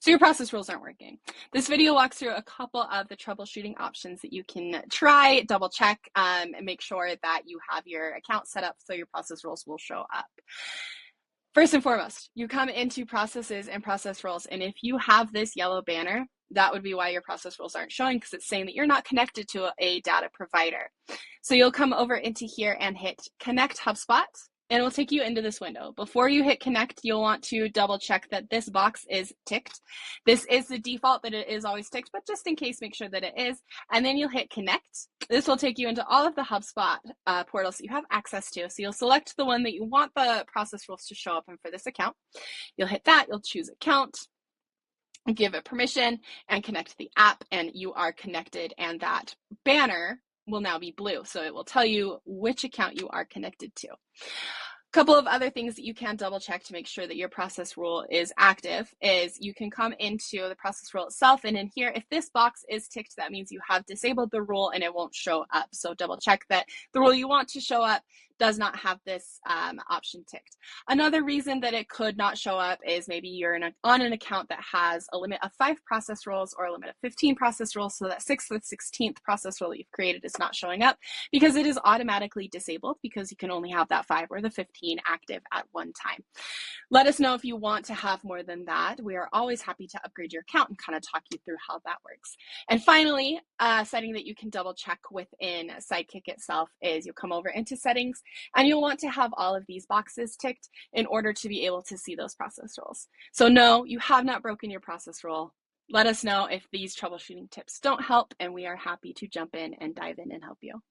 So your process rules aren't working. This video walks through a couple of the troubleshooting options that you can try, double check, and make sure that you have your account set up so your process rules will show up. First and foremost, you come into processes and process rules, and if you have this yellow banner, that would be why your process rules aren't showing, because it's saying that you're not connected to a data provider. So you'll come over into here and hit Connect HubSpot, and it will take you into this window. Before you hit connect, you'll want to double check that this box is ticked. This is the default that it is always ticked, but just in case, make sure that it is. And then you'll hit connect. This will take you into all of the HubSpot portals that you have access to. So you'll select the one that you want the process rules to show up in for this account. You'll hit that, you'll choose account, give it permission, and connect the app, and you are connected, and that banner will now be blue. So it will tell you which account you are connected to. A couple of other things that you can double check to make sure that your process rule is active is you can come into the process rule itself, and in here, if this box is ticked, that means you have disabled the rule and it won't show up. So double check that the rule you want to show up does not have this option ticked. Another reason that it could not show up is maybe you're on an account that has a limit of 5 process rules or a limit of 15 process rules, so that 6th or 16th process rule that you've created is not showing up because it is automatically disabled because you can only have that 5 or the 15 active at one time. Let us know if you want to have more than that. We are always happy to upgrade your account and kind of talk you through how that works. And finally, a setting that you can double check within Sidekiq itself is you'll come over into settings, and you'll want to have all of these boxes ticked in order to be able to see those process rules. So no, you have not broken your process rule. Let us know if these troubleshooting tips don't help, and we are happy to jump in and dive in and help you.